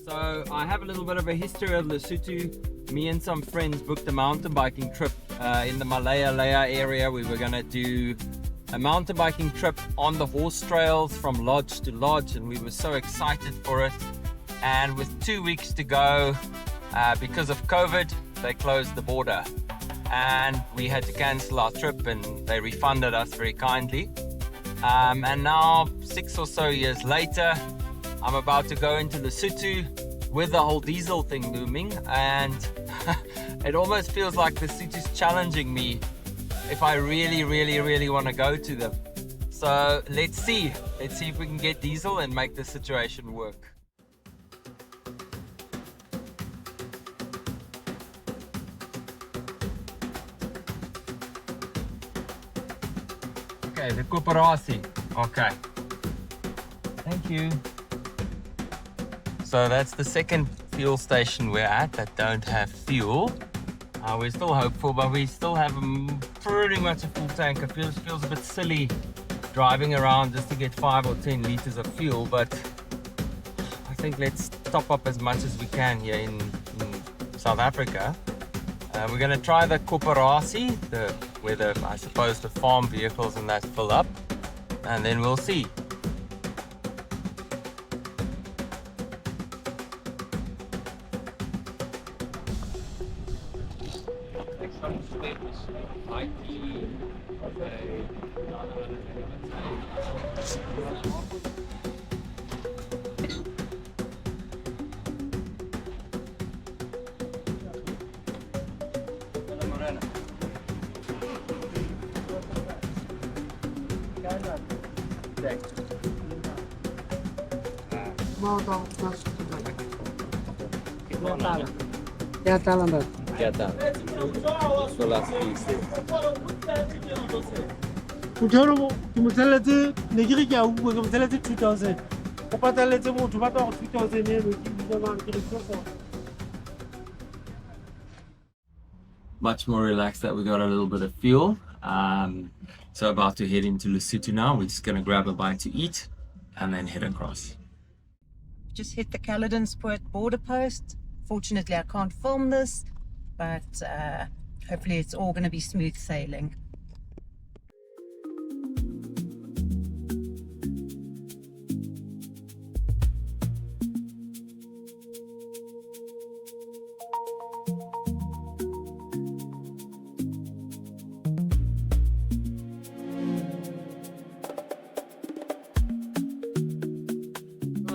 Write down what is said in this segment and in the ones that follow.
So I have a little bit of a history of Lesotho. Me and some friends booked a mountain biking trip in the Malealea area. We were going to do a mountain biking trip on the horse trails from lodge to lodge, and we were so excited for it. And with 2 weeks to go, because of COVID, they closed the border and we had to cancel our trip, and they refunded us very kindly. And now 6 or so years later, I'm about to go into Lesotho with the whole diesel thing looming, and it almost feels like Lesotho's challenging me if I really want to go to them. So let's see if we can get diesel and make the situation work. Okay, the Kooperasie. Okay. Thank you. So that's the second fuel station we're at that don't have fuel. We're still hopeful, but we still have pretty much a full tank. It feels a bit silly driving around just to get 5 or 10 liters of fuel, but I think let's top up as much as we can here in South Africa. We're going to try the Kooperasie, where I suppose the farm vehicles and that fill up, and then we'll see. Much more relaxed that we got a little bit of fuel. So about to head into Lesotho now. We're just going to grab a bite to eat and then head across. Just hit the Calendonspoort Border Post. Fortunately, I can't film this, but hopefully it's all going to be smooth sailing.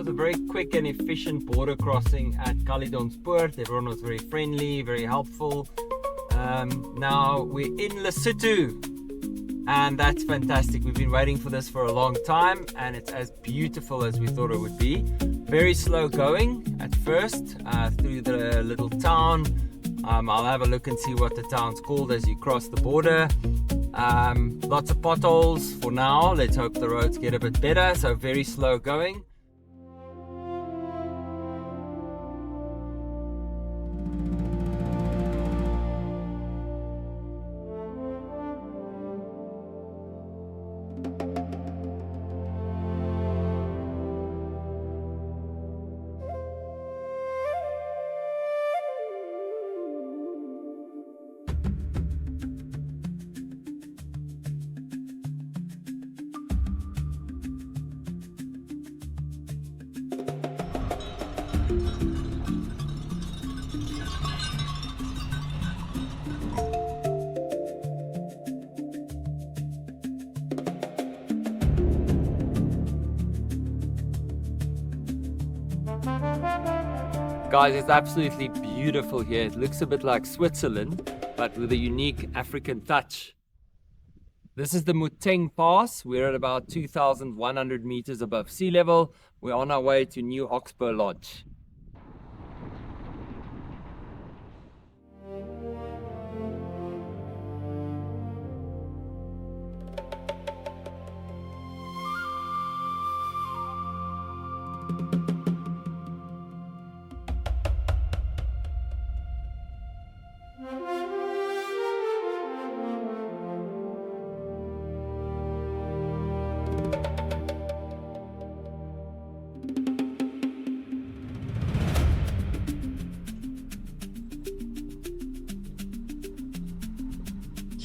A very quick and efficient border crossing at Calendonspoort. Everyone was very friendly, very helpful. Now we're in Lesotho, and that's fantastic. We've been waiting for this for a long time, and it's as beautiful as we thought it would be. Very slow going at first through the little town. I'll have a look and see what the town's called as you cross the border. Lots of potholes for now. Let's hope the roads get a bit better. So very slow going. Guys, it's absolutely beautiful here. It looks a bit like Switzerland, but with a unique African touch. This is the Moteng Pass. We're at about 2,100 meters above sea level. We're on our way to New Oxbow Lodge.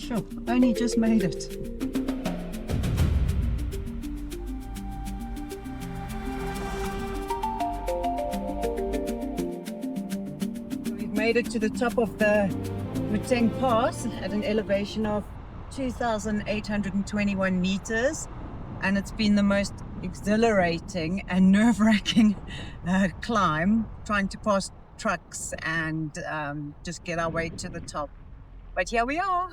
Sure, only just made it. We've made it to the top of the Moteng Pass at an elevation of 2,821 meters, and it's been the most exhilarating and nerve-wracking climb, trying to pass trucks and just get our way to the top. But here we are.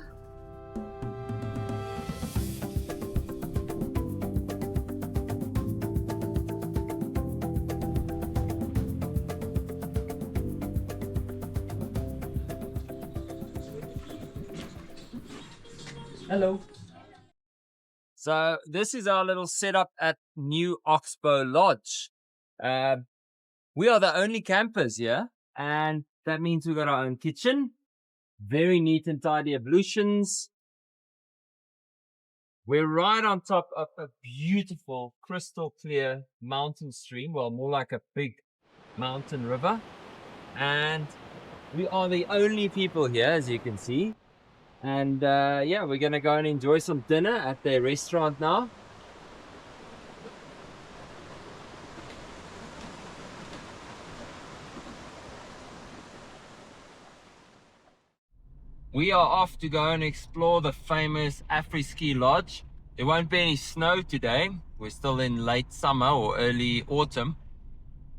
Hello. So this is our little setup at New Oxbow Lodge. We are the only campers here, and that means we've got our own kitchen, very neat and tidy ablutions. We're right on top of a beautiful crystal clear mountain stream, well, more like a big mountain river, and we are the only people here, as you can see. And yeah, we're gonna go and enjoy some dinner at their restaurant now. We are off to go and explore the famous AfriSki Lodge. There won't be any snow today. We're still in late summer or early autumn.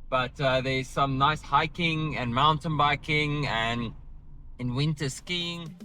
But there's some nice hiking and mountain biking and in winter skiing.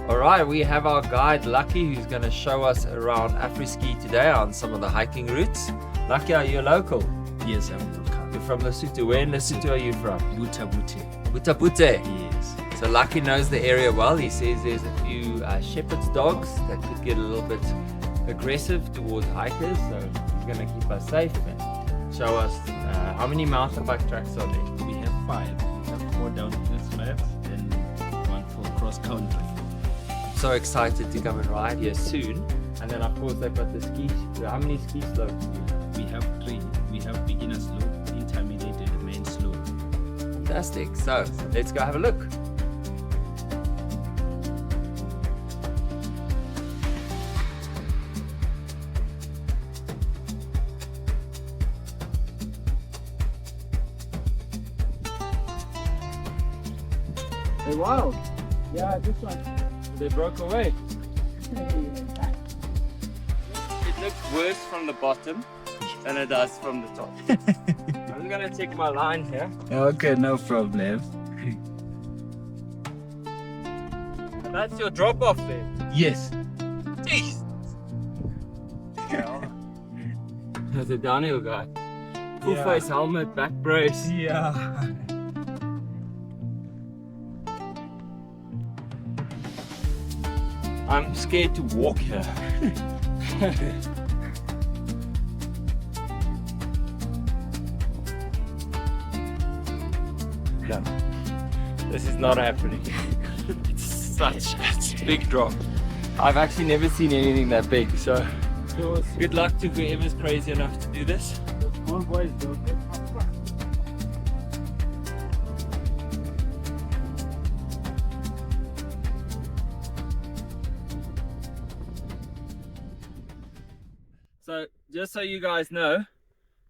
Alright, we have our guide Lucky who's going to show us around AfriSki today on some of the hiking routes. Lucky, are you a local? Yes, I'm local. You're from Lesotho. Where in Lesotho are you from? Butha-Buthe. Butha-Buthe. Yes. So Lucky knows the area well. He says there's a few shepherd's dogs that could get a little bit aggressive towards hikers. So he's going to keep us safe and show us how many mountain bike tracks are there. We have 5. We have 4 down this slabs and 1 for cross country. So excited to come and ride here soon. And then of course they've got the ski. How many ski slopes do you have? We have 3. We have beginner slope, intermediate and main slope. Fantastic. So let's go have a look. Hey, wow. Yeah, this one. They broke away. It looks worse from the bottom than it does from the top. I'm gonna take my line here. Okay, no problem. And that's your drop off there. Yes. Jeez. There's a downhill guy. Full face helmet, back brace. Yeah. I'm scared to walk here. No, this is not happening. It's It's a big drop. I've actually never seen anything that big, so good luck to whoever's crazy enough to do this. Small boys do. So just so you guys know,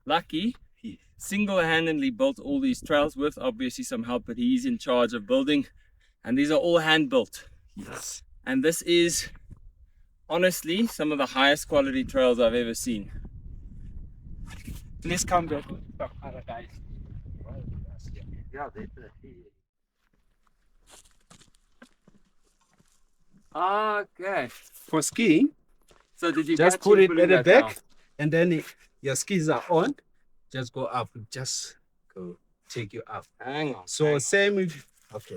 Lucky single-handedly built all these trails with obviously some help, but he's in charge of building, and these are all hand built. Yes. And this is honestly some of the highest quality trails I've ever seen. Please come back to paradise. Yeah, definitely. Okay. For skiing, So did you just catch put him it putting at the that back, down? and then your skis are on. Just go up. Just go. Take you up. Hang on. So same with. Okay.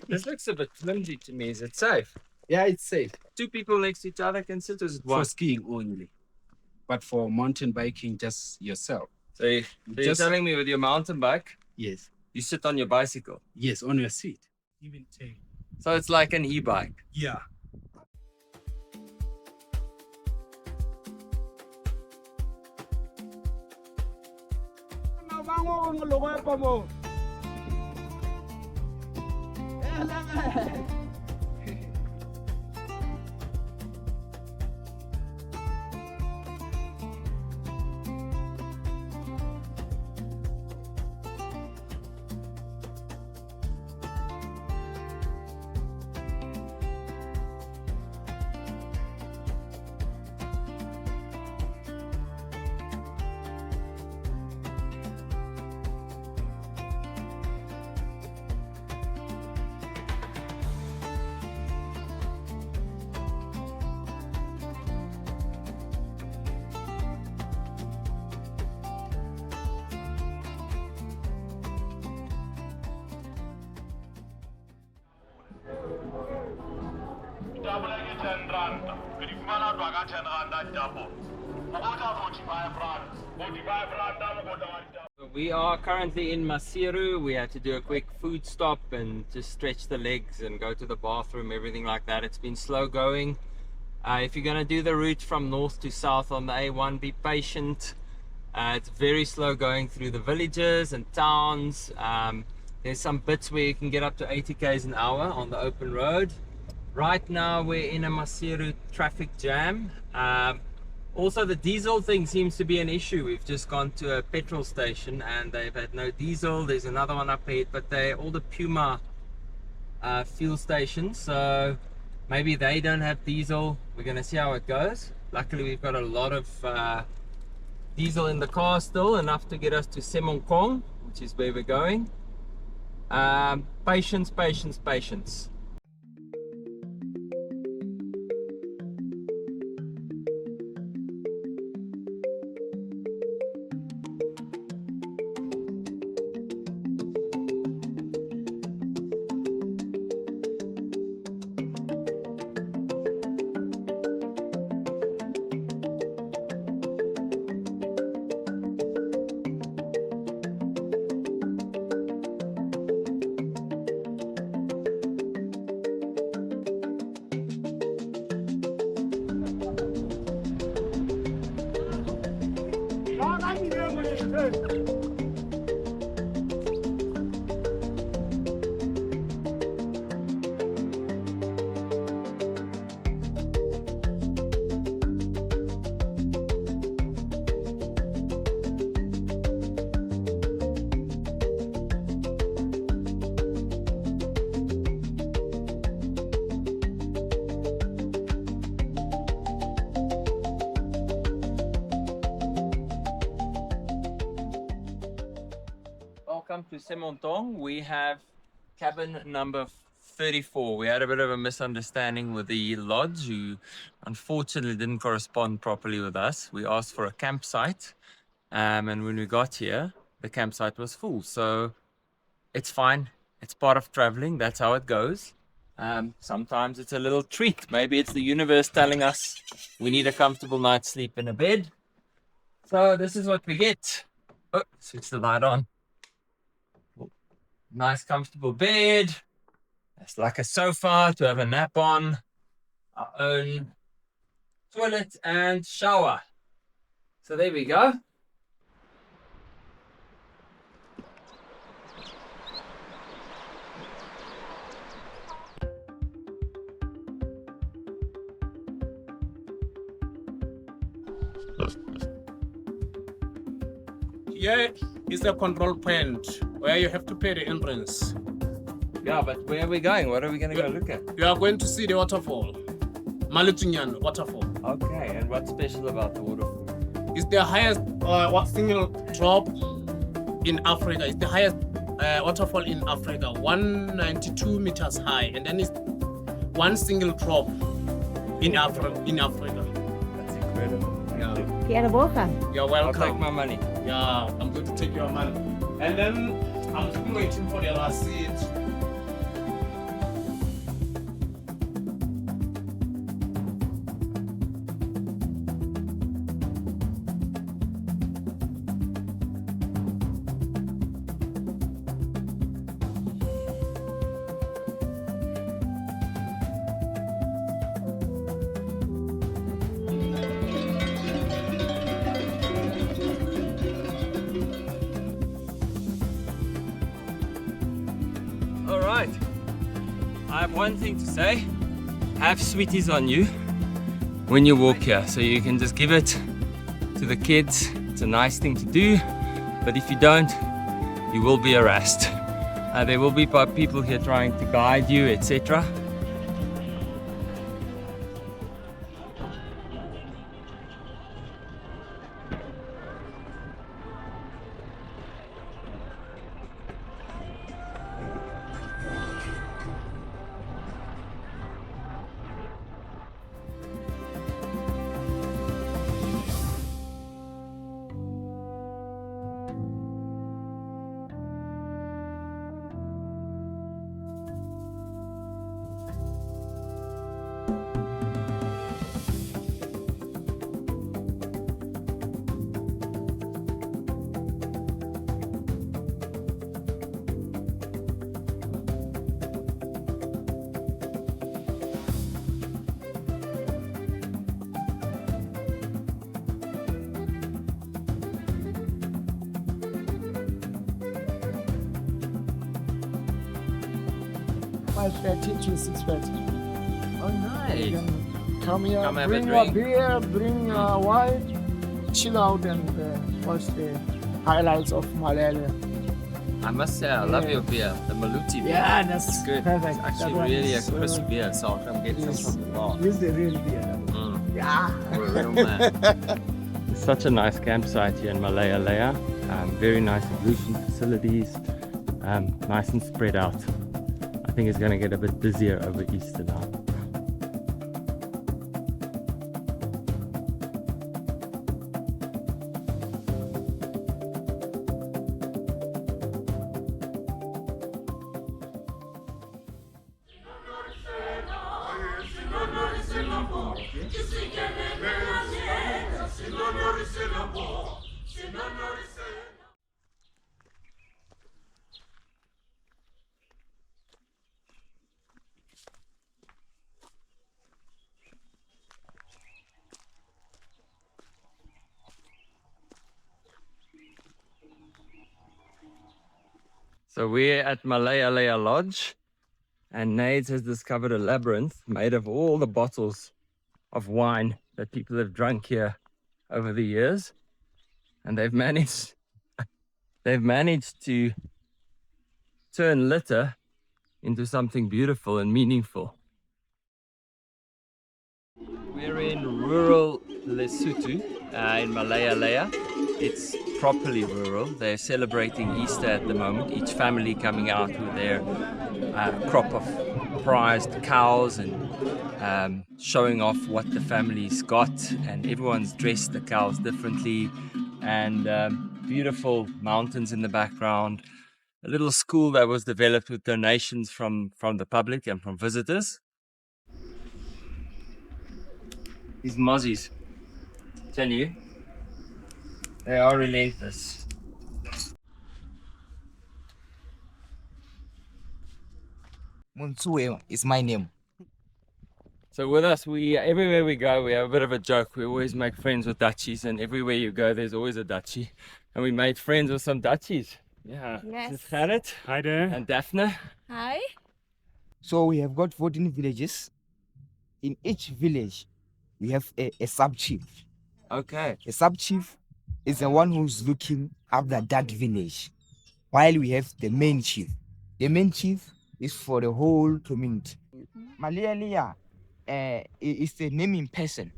This looks a bit flimsy to me. Is it safe? Yeah, it's safe. Two people next to each other can sit, or is it For one? skiing only, but for mountain biking, just yourself. So you're telling me with your mountain bike, Yes. you sit on your bicycle. Yes, on your seat. Even take. So it's like an e-bike. Yeah. We are currently in Maseru. We had to do a quick food stop and just stretch the legs and go to the bathroom, everything like that. It's been slow going. If you're going to do the route from north to south on the A1, be patient. It's very slow going through the villages and towns. There's some bits where you can get up to 80 k's an hour on the open road. Right now we're in a Maseru traffic jam. Also, the diesel thing seems to be an issue. We've just gone to a petrol station and they've had no diesel. There's another one up ahead, but they're all the Puma fuel stations, so maybe they don't have diesel. We're going to see how it goes. Luckily we've got a lot of diesel in the car still, enough to get us to Semonkong, which is where we're going. Patience, patience, patience. Welcome to Semonkong. We have cabin number 34. We had a bit of a misunderstanding with the lodge, who unfortunately didn't correspond properly with us. We asked for a campsite, and when we got here, the campsite was full. So it's fine. It's part of traveling. That's how it goes. Sometimes it's a little treat. Maybe it's the universe telling us we need a comfortable night's sleep in a bed. So this is what we get. Oh, switch the light on. Nice comfortable bed, It's like a sofa to have a nap on, our own toilet and shower. So there we go. Here is the control point where you have to pay the entrance. Yeah, but where are we going? What are we going to go look at? You are going to see the waterfall, Malealea waterfall. Okay, and what's special about the waterfall? It's the highest single drop in Africa. It's the highest waterfall in Africa, 192 meters high, and then it's one single drop in Africa. That's incredible. Yeah. You're I'll welcome. take my money. Yeah, I'm going to take your money. And then I'm still waiting for the last seat. Alright, I have one thing to say. Have sweeties on you when you walk here, so you can just give it to the kids. It's a nice thing to do, but if you don't, you will be harassed. There will be people here trying to guide you, etc. $5.30 to $6.30. Oh, nice. Come here, Come have a bring your drink. beer, bring your wine, chill out and watch the highlights of Malealea. I must say, I love your beer, the Maluti beer. Yeah, that's It's good. perfect. It's actually That one really a is, crisp beer, so I'll come get some yes. from the bar. This is the real beer. Yeah. You're a real man. It's such a nice campsite here in Malealea. Very nice ablution facilities, nice and spread out. I think it's going to get a bit busier over Easter now. So we're at Malealea Lodge, and Nades has discovered a labyrinth made of all the bottles of wine that people have drunk here over the years, and they've managed to turn litter into something beautiful and meaningful. We're in rural Lesotho in Malealea. It's properly rural. They're celebrating Easter at the moment, each family coming out with their crop of prized cows and showing off what the family's got, and everyone's dressed the cows differently, and beautiful mountains in the background. A little school that was developed with donations from the public and from visitors. These mozzies, tell you, they are relentless. Munsue is my name. So with us, everywhere we go, we have a bit of a joke. We always make friends with Dutchies, and everywhere you go, there's always a Dutchie. And we made friends with some Dutchies. Yeah. Yes. This is Gerrit. Hi there. And Daphne. Hi. So we have got 14 villages. In each village, we have a sub-chief. Okay. A sub-chief is the one who's looking after that village, while we have the main chief. The main chief is for the whole community. Malealea is the naming person.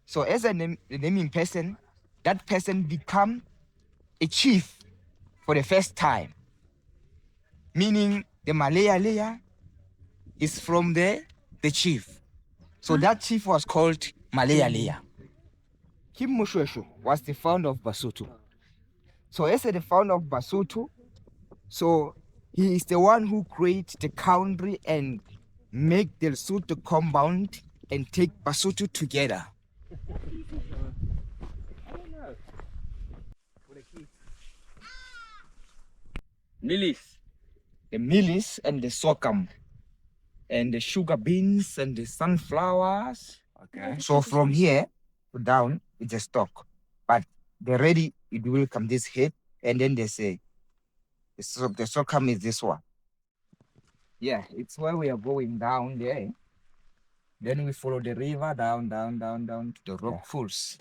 So as the naming person, that person become a chief for the first time. Meaning the Malealea is from the chief. So that chief was called Malealea. Kim Moshwesho was the founder of Basotho. So as the founder of Basotho, so he is the one who created the country and make the Lesotho compound and take Basotho together. Lilies. The mealies and the sorghum and the sugar beans and the sunflowers. Okay. So from here to down, it's a stock. But the ready, it will come this head, and then they say, the sorghum is this one. Yeah, it's where we are going down there. Then we follow the river down to the rock pools.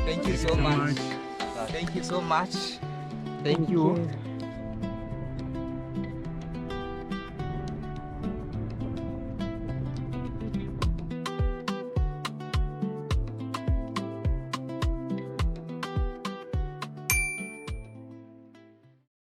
Thank you so much. Thank you so much. Thank you.